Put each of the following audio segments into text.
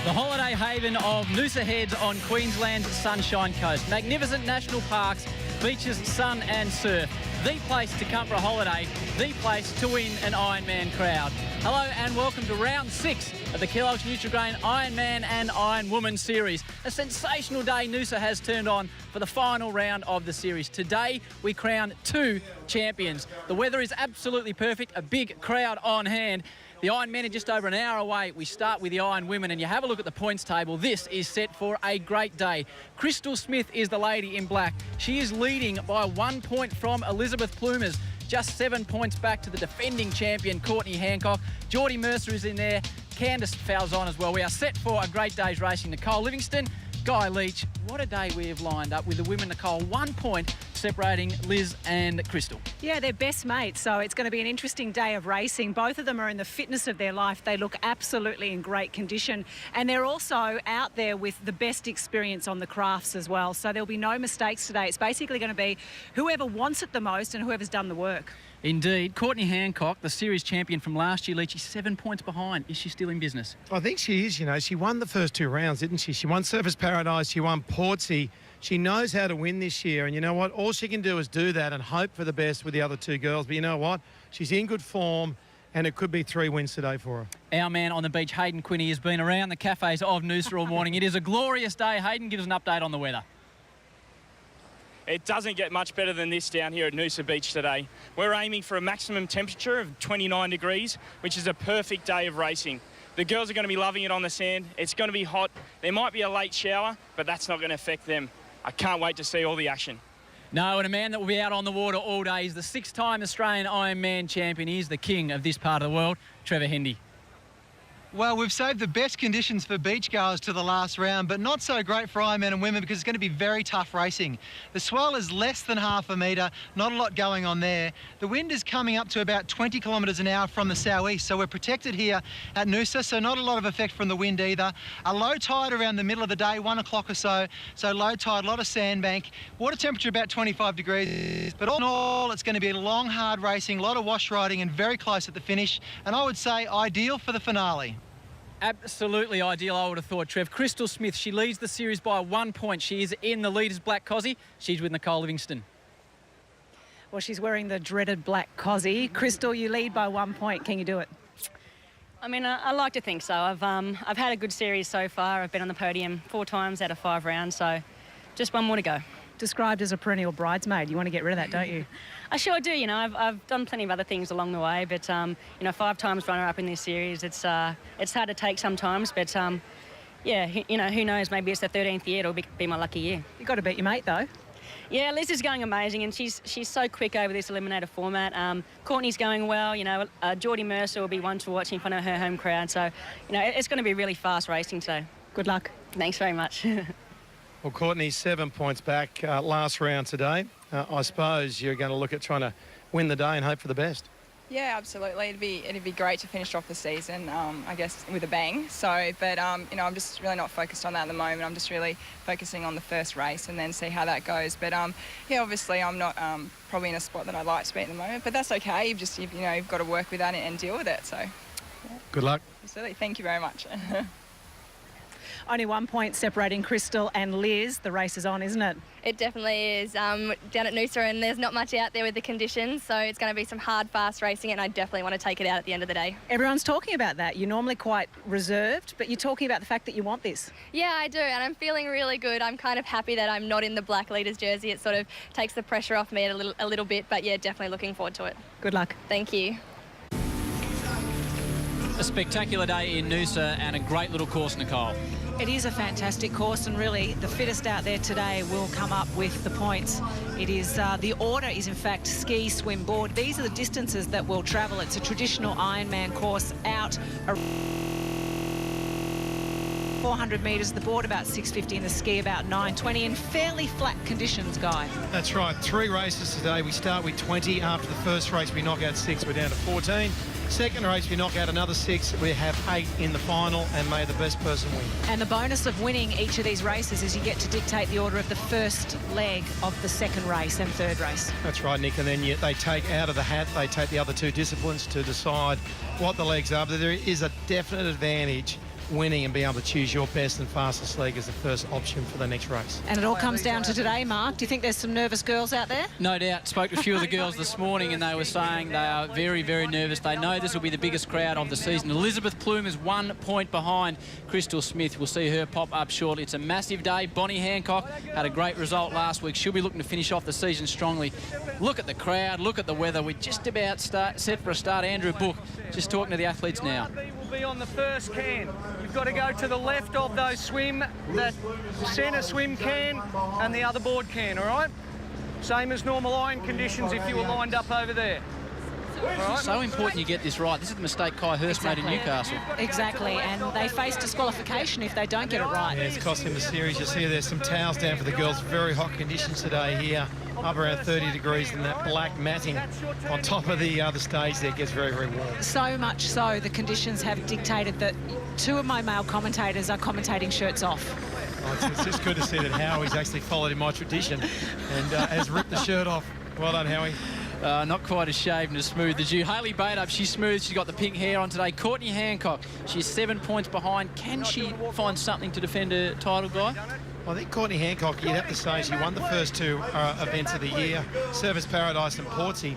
The holiday haven of Noosa Heads on Queensland's Sunshine Coast. Magnificent national parks, beaches, sun and surf. The place to come for a holiday, the place to win an Ironman crowd. Hello and welcome to round 6 of the Kellogg's Nutri-Grain Ironman and Ironwoman series. A sensational day Noosa has turned on for the final round of the series. Today we crown 2 champions. The weather is absolutely perfect, a big crowd on hand. The Ironmen are just over an hour away. We start with the Ironwomen, and you have a look at the points table. This is set for a great day. Crystal Smith is the lady in black. She is leading by 1 point from Elizabeth Plumers, just 7 points back to the defending champion, Courtney Hancock. Geordie Mercer is in there. Candice Falzon as well. We are set for a great day's racing. Nicole Livingston, Guy Leach. What a day we have lined up with the women, Nicole. 1 point separating Liz and Crystal. Yeah, they're best mates, so it's going to be an interesting day of racing. Both of them are in the fitness of their life. They look absolutely in great condition, and they're also out there with the best experience on the crafts as well. So there'll be no mistakes today. It's basically going to be whoever wants it the most and whoever's done the work. Indeed. Courtney Hancock, the series champion from last year, Leachy, 7 points behind. Is she still in business? I think she is. You know, she won the first 2 rounds, didn't she? She won Surfers Paradise, she won Portsea. She knows how to win this year, and you know what? All she can do is do that and hope for the best with the other 2 girls. But you know what? She's in good form, and it could be 3 wins today for her. Our man on the beach, Hayden Quinney, has been around the cafes of Noosa all morning. It is a glorious day. Hayden, give us an update on the weather. It doesn't get much better than this down here at Noosa Beach today. We're aiming for a maximum temperature of 29 degrees, which is a perfect day of racing. The girls are going to be loving it on the sand. It's going to be hot. There might be a late shower, but that's not going to affect them. I can't wait to see all the action. No, and a man that will be out on the water all day is the 6-time Australian Ironman champion. He is the king of this part of the world, Trevor Hendy. Well, we've saved the best conditions for beachgoers to the last round, but not so great for Ironmen and women because it's going to be very tough racing. The swell is less than half a metre, not a lot going on there. The wind is coming up to about 20 kilometres an hour from the southeast, so we're protected here at Noosa, so not a lot of effect from the wind either. A low tide around the middle of the day, 1 o'clock or so, so low tide, a lot of sandbank. Water temperature about 25 degrees, but all in all, it's going to be a long, hard racing, a lot of wash riding and very close at the finish, and I would say ideal for the finale. Absolutely ideal, I would have thought, Trev. Crystal Smith, she leads the series by 1 point. She is in the leaders' black cosy. She's with Nicole Livingston. Well, she's wearing the dreaded black cosy. Crystal, you lead by 1 point. Can you do it? I mean, I like to think so. I've had a good series so far. I've been on the podium 4 times out of 5 rounds, so just 1 more to go. Described as a perennial bridesmaid. You want to get rid of that, don't you? I sure do. You know, I've done plenty of other things along the way, but you know, 5 times runner-up in this series, it's hard to take sometimes, but yeah, you know, who knows? Maybe it's the 13th year. It'll be my lucky year. You've got to beat your mate, though. Yeah, Liz is going amazing, and she's so quick over this Eliminator format. Courtney's going well. You know, Geordie Mercer will be one to watch in front of her home crowd. So, you know, it's going to be really fast racing. So, good luck. Thanks very much. Well, Courtney's 7 points back last round today. I suppose you're going to look at trying to win the day and hope for the best. Yeah, absolutely. It'd be great to finish off the season, I guess, with a bang. So, but you know, I'm just really not focused on that at the moment. I'm just really focusing on the first race and then see how that goes. But yeah, obviously, I'm not probably in a spot that I'd like to be at the moment. But that's okay. You've got to work with that and deal with it. So, yeah. Good luck. Absolutely. Thank you very much. Only 1 point separating Crystal and Liz. The race is on, isn't it? It definitely is. Down at Noosa, and there's not much out there with the conditions, so it's going to be some hard, fast racing, and I definitely want to take it out at the end of the day. Everyone's talking about that. You're normally quite reserved, but you're talking about the fact that you want this. Yeah, I do, and I'm feeling really good. I'm kind of happy that I'm not in the black leaders jersey. It sort of takes the pressure off me a little bit, but yeah, definitely looking forward to it. Good luck. Thank you. A spectacular day in Noosa and a great little course, Nicole. It is a fantastic course, and really the fittest out there today will come up with the points. It is the order is in fact ski, swim, board. These are the distances that we'll travel. It's a traditional Ironman course out 400 metres, the board about 650 and the ski about 920 in fairly flat conditions, Guy. That's right. 3 races today. We start with 20. After the first race, we knock out 6. We're down to 14. Second race, we knock out another 6. We have 8 in the final, and may the best person win. And the bonus of winning each of these races is you get to dictate the order of the first leg of the second race and third race. That's right, Nick. And then they take out of the hat, they take the other 2 disciplines to decide what the legs are. But there is a definite advantage winning and being able to choose your best and fastest leg as the first option for the next race. And it all comes down to today, Mark. Do you think there's some nervous girls out there? No doubt. Spoke to a few of the girls this morning and they were saying they are very, very nervous. They know this will be the biggest crowd of the season. Elizabeth Plume is 1 point behind Crystal Smith. We'll see her pop up shortly. It's a massive day. Bonnie Hancock had a great result last week. She'll be looking to finish off the season strongly. Look at the crowd. Look at the weather. We're just about set for a start. Andrew Book just talking to the athletes now. Will be on the first can. You've got to go to the left of those swim, that centre swim can and the other board can, all right? Same as normal iron conditions if you were lined up over there. Right. So important you get this right. This is the mistake Kai Hurst made in Newcastle. Exactly, and they face disqualification if they don't get it right. Yeah, it's cost him the series. You see there's some towels down for the girls. Very hot conditions today here, up around 30 degrees, and that black matting on top of the other stage there gets very, very warm. So much so, the conditions have dictated that 2 of my male commentators are commentating shirts off. Oh, it's just good to see that Howie's actually followed in my tradition and has ripped the shirt off. Well done, Howie. Not quite as shaved and as smooth as you. Hayley Baitup, she's smooth. She's got the pink hair on today. Courtney Hancock, she's 7 points behind. Can she find something to defend her title, Guy? Well, I think Courtney Hancock, you'd have to say she won the first 2 events of the year, Service Paradise and Portsea.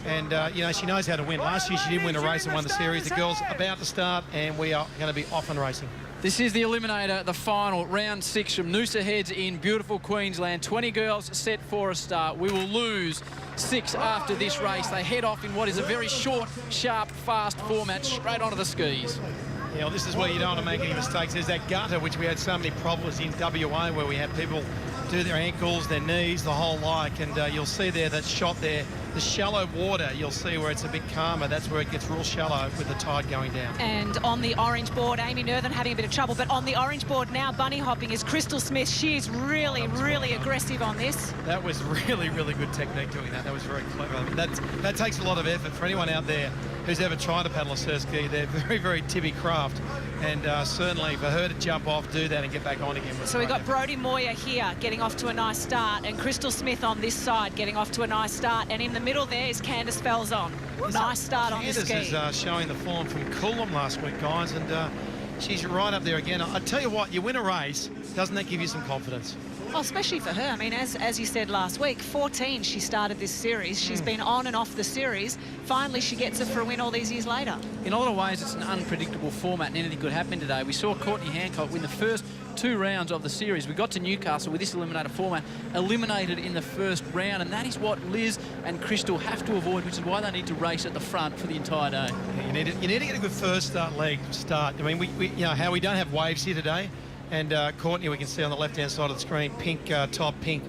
And, you know, she knows how to win. Last year she did win a race and won the series. The girls about to start and we are going to be off and racing. This is the Eliminator, the final, round 6 from Noosa Heads in beautiful Queensland. 20 girls set for a start. We will lose 6 after this race. They head off in what is a very short, sharp, fast format straight onto the skis. Yeah, well, this is where you don't want to make any mistakes. There's that gutter, which we had so many problems in WA, where we had people do their ankles, their knees, the whole like, and you'll see there that shot there, the shallow water, you'll see where it's a bit calmer. That's where it gets real shallow with the tide going down. And on the orange board, Amy Nerthen having a bit of trouble, but on the orange board now, bunny hopping is Crystal Smith. She is really, really aggressive on this. That was really, really good technique doing that. That was very clever. That takes a lot of effort for anyone out there who's ever tried to paddle a surf ski. They're very, very tibby craft, and certainly for her to jump off, do that and get back on again. So we've got Brodie Moyer here getting off to a nice start, and Crystal Smith on this side getting off to a nice start, and in the middle there is Candice Felzon. Nice start on the ski. Candice is showing the form from Coolum last week, guys, and she's right up there again. I tell you what, you win a race, doesn't that give you some confidence? Well, especially for her. I mean, as you said last week, 14 she started this series. She's been on and off the series. Finally, she gets it for a win all these years later. In a lot of ways, it's an unpredictable format and anything could happen today. We saw Courtney Hancock win the first 2 rounds of the series. We got to Newcastle with this Eliminator format, eliminated in the first round, and that is what Liz and Crystal have to avoid, which is why they need to race at the front for the entire day. Yeah, you need to get a good first leg start. I mean, we you know how we don't have waves here today. And Courtney, we can see on the left-hand side of the screen, pink top, pink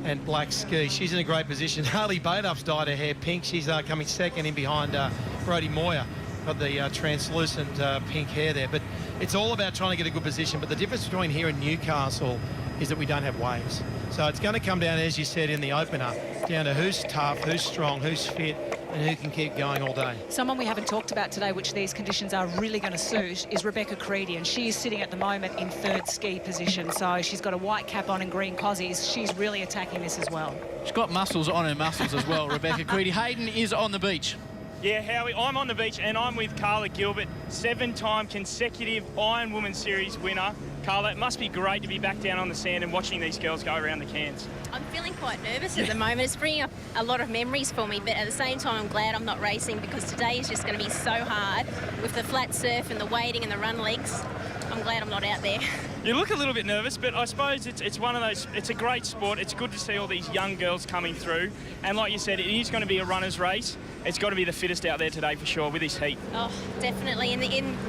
and black ski. She's in a great position. Hayley Baitup's dyed her hair pink. She's coming second in behind Brodie Moyer. Got the translucent pink hair there. But it's all about trying to get a good position. But the difference between here and Newcastle is that we don't have waves. So it's going to come down, as you said in the opener, down to who's tough, who's strong, who's fit, and who can keep going all day. Someone we haven't talked about today, which these conditions are really going to suit, is Rebecca Creedy, and she is sitting at the moment in 3rd ski position. So she's got a white cap on and green cozies. She's really attacking this as well. She's got muscles on her muscles as well, Rebecca Creedy. Hayden is on the beach. Yeah, Howie, I'm on the beach and I'm with Carla Gilbert, 7-time consecutive Ironwoman Series winner. Carla, it must be great to be back down on the sand and watching these girls go around the cans. I'm feeling quite nervous at the moment. It's bringing up a lot of memories for me, but at the same time, I'm glad I'm not racing because today is just going to be so hard with the flat surf and the wading and the run legs. I'm glad I'm not out there. You look a little bit nervous, but I suppose it's one of those, it's a great sport. It's good to see all these young girls coming through. And like you said, it is going to be a runner's race. It's got to be the fittest out there today for sure with this heat. Oh, definitely.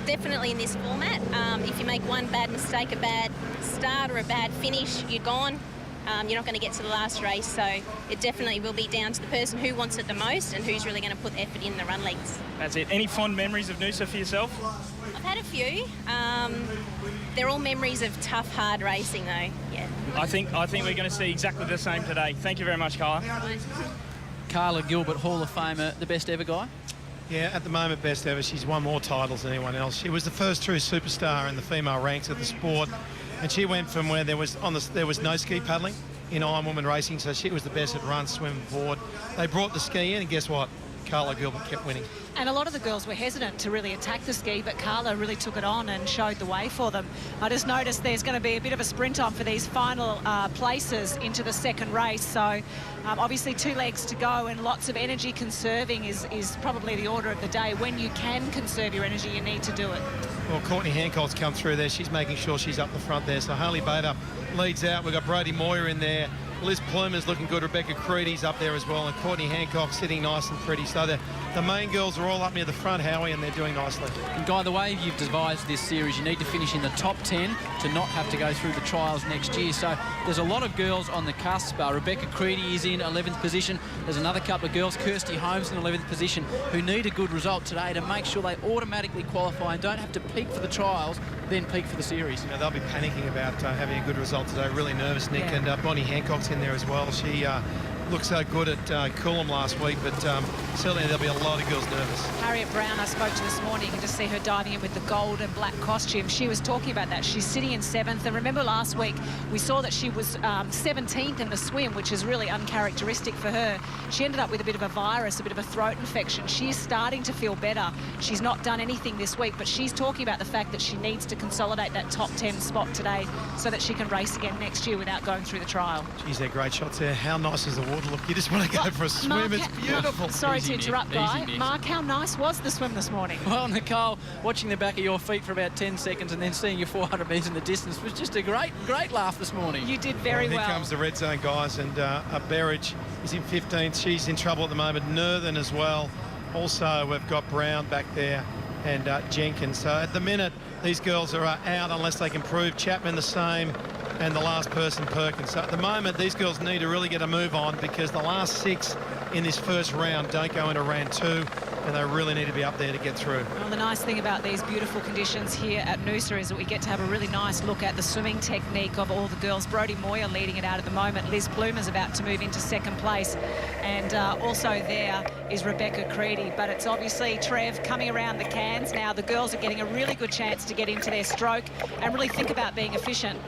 Definitely in this format. If you make one bad mistake, a bad start or a bad finish, you're gone. You're not going to get to the last race. So it definitely will be down to the person who wants it the most and who's really going to put effort in the run legs. That's it. Any fond memories of Noosa for yourself? I've had a few. They're all memories of tough, hard racing, though. Yeah. I think we're going to see exactly the same today. Thank you very much, Carla. Carla Gilbert, Hall of Famer, the best ever, Guy? Yeah, at the moment, best ever. She's won more titles than anyone else. She was the first true superstar in the female ranks of the sport, and she went from where there was no ski paddling in Ironwoman racing, so she was the best at run, swim, board. They brought the ski in, and guess what? Carla Gilbert kept winning. And a lot of the girls were hesitant to really attack the ski, but Carla really took it on and showed the way for them. I just noticed there's going to be a bit of a sprint on for these final places into the second race. So obviously 2 legs to go, and lots of energy conserving is probably the order of the day. When you can conserve your energy, you need to do it. Well, Courtney Hancock's come through there. She's making sure she's up the front there. So Harley Bader leads out. We've got Brodie Moyer in there. Liz Plumer's looking good. Rebecca Creedy's up there as well. And Courtney Hancock sitting nice and pretty. So the main girls are all up near the front, Howie, and they're doing nicely. And Guy, the way you've devised this series, you need to finish in the top 10 to not have to go through the trials next year. So there's a lot of girls on the cusp. Rebecca Creedy is in 11th position. There's another couple of girls, Kirsty Holmes in 11th position, who need a good result today to make sure they automatically qualify and don't have to peak for the trials, then peak for the series. You know, they'll be panicking about having a good result today. Really nervous, Nick. Yeah. And Bonnie Hancock's in there as well. She looked so good at Coolum last week, but certainly there'll be a lot of girls nervous. Harriet Brown, I spoke to this morning, and to see her diving in with the gold and black costume, she was talking about that. She's sitting in 7th, and remember last week we saw that she was 17th in the swim, which is really uncharacteristic for her. She ended up with a bit of a virus, a bit of a throat infection. She's starting to feel better. She's not done anything this week, but she's talking about the fact that she needs to consolidate that top 10 spot today so that she can race again next year without going through the trial. Geez, they're great shots there. How nice is the water? Look, you just want to go for a swim. Mark, it's beautiful. Sorry to interrupt, Guy. Mark, how nice was the swim this morning? Well, Nicole, watching the back of your feet for about 10 seconds and then seeing your 400 metres in the distance was just a great laugh this morning. You did very well. Here comes the red zone, guys, and Berridge is in 15th. She's in trouble at the moment. Northern as well. Also, we've got Brown back there and Jenkins. So at the minute, these girls are out unless they can prove. Chapman the same, and the last person Perkins. So at the moment, these girls need to really get a move on, because the last 6 in this first round don't go into round 2, and they really need to be up there to get through. Well, the nice thing about these beautiful conditions here at Noosa is that we get to have a really nice look at the swimming technique of all the girls. Brodie Moyer leading it out at the moment. Liz Plumer's about to move into 2nd place, and also there is Rebecca Creedy. But it's obviously Trev coming around the cans now. The girls are getting a really good chance to get into their stroke and really think about being efficient.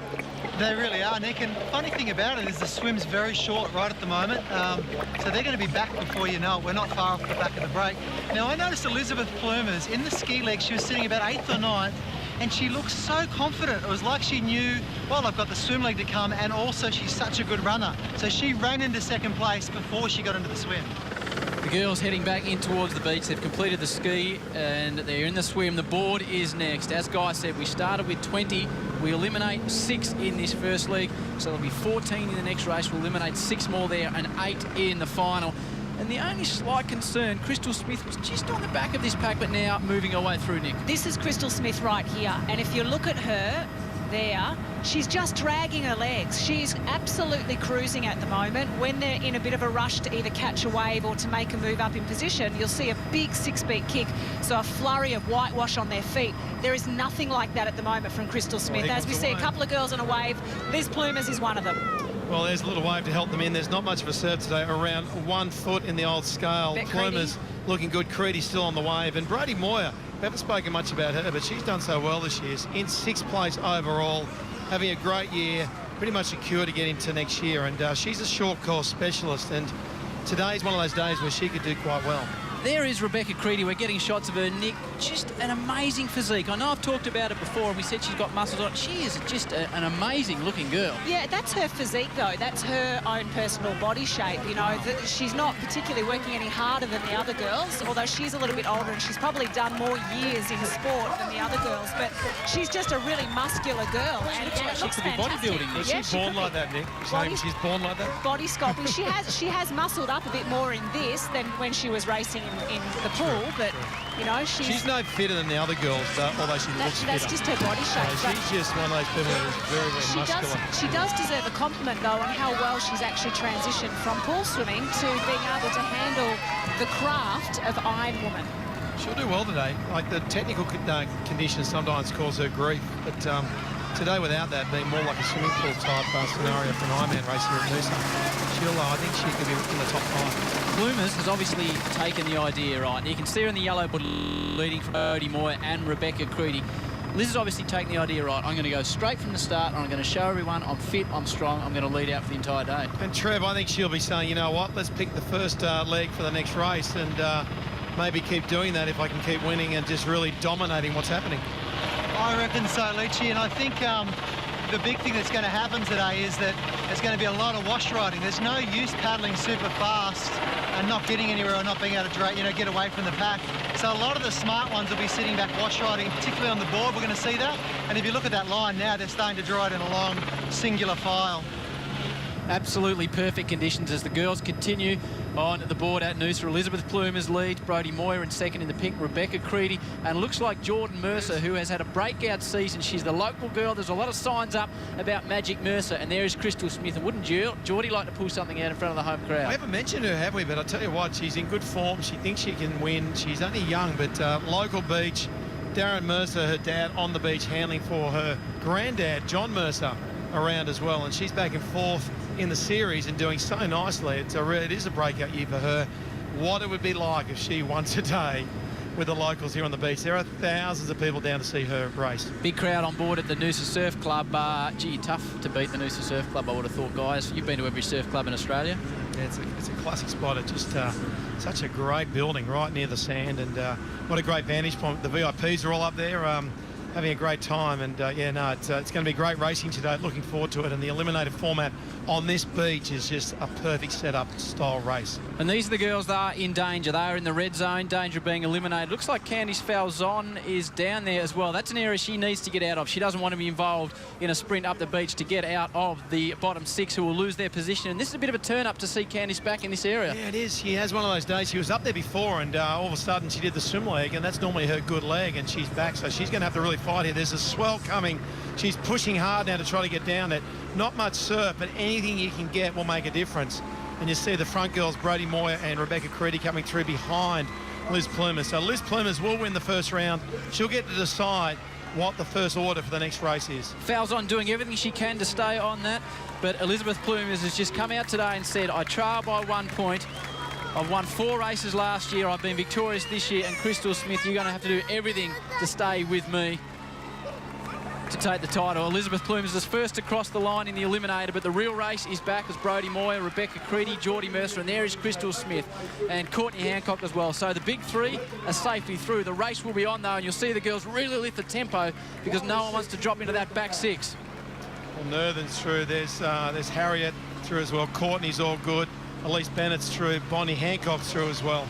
They really are, Nick, and funny thing about it is the swim's very short right at the moment, so they're going to be back before you know it. We're not far off the back of the break. Now, I noticed Elizabeth Plumer's in the ski leg. She was sitting about 8th or 9th, and she looked so confident. It was like she knew, well, I've got the swim leg to come, and also she's such a good runner. So she ran into 2nd place before she got into the swim. The girls heading back in towards the beach. They've completed the ski and they're in the swim. The board is next. As Guy said, we started with 20. We eliminate 6 in this first leg, so there'll be 14 in the next race. We'll eliminate 6 more there and 8 in the final. And the only slight concern, Crystal Smith was just on the back of this pack, but now moving her way through, Nick. This is Crystal Smith right here, and if you look at her there, she's just dragging her legs. She's absolutely cruising at the moment. When they're in a bit of a rush to either catch a wave or to make a move up in position, you'll see a big 6-beat kick, so a flurry of whitewash on their feet. There is nothing like that at the moment from Crystal Smith. As we see a couple of girls on a wave, Liz Plumer's is one of them. Well, there's a little wave to help them in. There's not much of a serve today, around 1 foot in the old scale. Plumer's looking good. Creedy's still on the wave. And Brodie Moyer, we haven't spoken much about her, but she's done so well this year. In 6th place overall, having a great year, pretty much secure to get into next year. And she's a short course specialist, and today's one of those days where she could do quite well. There is Rebecca Creedy. We're getting shots of her, Nick. Just an amazing physique. I know I've talked about it before, and we said she's got muscles on. She is just an amazing-looking girl. Yeah, that's her physique, though. That's her own personal body shape. You know, she's not particularly working any harder than the other girls, although she's a little bit older and she's probably done more years in sport than the other girls. But she's just a really muscular girl. She looks like she could be bodybuilding. Is she born like that, Nick? She's born like that? Body sculpting. She has muscled up a bit more in this than when she was racing in the pool, but you know, she's no fitter than the other girls, although she looks fitter. That's just her body shape. She's just one of those people that is very, very muscular. She does deserve a compliment, though, on how well she's actually transitioned from pool swimming to being able to handle the craft of Ironwoman. She'll do well today. Like, the technical conditions sometimes cause her grief, but today, without that, being more like a swimming pool type scenario for an Ironman race here at Noosa, I think she could be in the top 5. Plumer's has obviously taken the idea, right? You can see her in the yellow board leading from Brodie Moyer and Rebecca Creedy. Liz is obviously taking the idea right. I'm going to go straight from the start, and I'm going to show everyone I'm fit, I'm strong, I'm going to lead out for the entire day. And Trev, I think she'll be saying, you know what, let's pick the first leg for the next race, and maybe keep doing that if I can keep winning and just really dominating what's happening. I reckon so, Lucci, and I think the big thing that's going to happen today is that there's going to be a lot of wash riding. There's no use paddling super fast and not getting anywhere or not being able to get away from the pack. So a lot of the smart ones will be sitting back wash riding, particularly on the board. We're going to see that. And if you look at that line now, they're starting to draw it in a long singular file. Absolutely perfect conditions as the girls continue on the board at Noosa. Elizabeth Plumer's lead, Brodie Moyer in second in the pink, Rebecca Creedy, and looks like Jordan Mercer, who has had a breakout season. She's the local girl. There's a lot of signs up about Magic Mercer, and there is Crystal Smith. And wouldn't Geordie like to pull something out in front of the home crowd? We haven't mentioned her, have we? But I'll tell you what, she's in good form. She thinks she can win. She's only young, but local beach. Darren Mercer, her dad, on the beach handling for her granddad, John Mercer, around as well. And she's back and forth in the series and doing so nicely. It is a breakout year for her. What it would be like if she won today with the locals here on the beach. There are thousands of people down to see her race. Big crowd on board at the Noosa Surf Club. Gee, tough to beat the Noosa Surf Club, I would have thought, guys. You've been to every surf club in Australia. Yeah, it's a classic spot. It's just such a great building right near the sand, and what a great vantage point. The VIPs are all up there having a great time, and it's going to be great racing today. Looking forward to it, and the Eliminator format on this beach is just a perfect setup style race. And these are the girls that are in danger. They are in the red zone, danger of being eliminated. Looks like Candice Falzon is down there as well. That's an area she needs to get out of. She doesn't want to be involved in a sprint up the beach to get out of the bottom six, who will lose their position. And this is a bit of a turn up to see Candice back in this area. Yeah, it is. She has one of those days. She was up there before, and all of a sudden she did the swim leg, and that's normally her good leg, and she's back. So she's going to have to really fight here. There's a swell coming. She's pushing hard now to try to get down it. Not much surf, but anything you can get will make a difference. And you see the front girls, Brodie Moyer and Rebecca Creedy, coming through behind Liz Plumer. So Liz Plumer will win the first round. She'll get to decide what the first order for the next race is. Falzon doing everything she can to stay on that, but Elizabeth Plumer has just come out today and said, I trail by 1 point. I've won 4 races last year. I've been victorious this year, and Crystal Smith, you're going to have to do everything to stay with me to take the title. Elizabeth Plumer is first to cross the line in the Eliminator, but the real race is back as Brodie Moyer, Rebecca Creedy, Geordie Mercer, and there is Crystal Smith and Courtney Hancock as well. So the big three are safely through. The race will be on though, and you'll see the girls really lift the tempo because no one wants to drop into that back six. Well, Nerthan's through. There's Harriet through as well. Courtney's all good. Elise Bennett's through. Bonnie Hancock's through as well.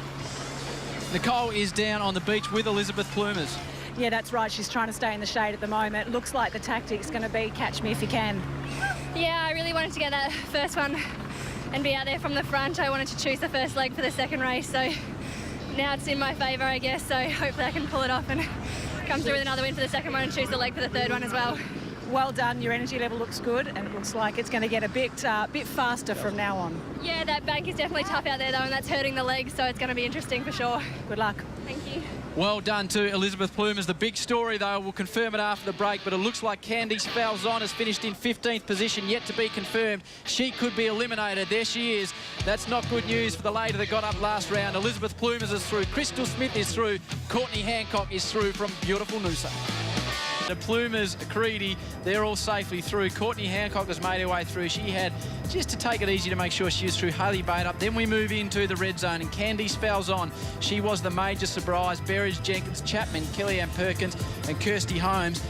Nicole is down on the beach with Elizabeth Plumers. Yeah, that's right. She's trying to stay in the shade at the moment. Looks like the tactic's going to be catch me if you can. Yeah, I really wanted to get that first one and be out there from the front. I wanted to choose the first leg for the second race, so now it's in my favour, I guess. So hopefully I can pull it off and come through with another win for the second one and choose the leg for the third one as well. Well done. Your energy level looks good, and it looks like it's going to get a bit faster from now on. Yeah, that bank is definitely tough out there though, and that's hurting the legs, so it's going to be interesting for sure. Good luck. Thank you. Well done to Elizabeth Plumers. The big story, though, we'll confirm it after the break, but it looks like Candice Falzon has finished in 15th position, yet to be confirmed. She could be eliminated. There she is. That's not good news for the lady that got up last round. Elizabeth Plumers is through. Crystal Smith is through. Courtney Hancock is through from beautiful Noosa. The Plumers, Creedy, they're all safely through. Courtney Hancock has made her way through. She had just to take it easy to make sure she was through. Hayley Bate up. Then we move into the red zone, and Candice Falzon, she was the major surprise. Berridge, Jenkins, Chapman, Kellyanne Perkins and Kirsty Holmes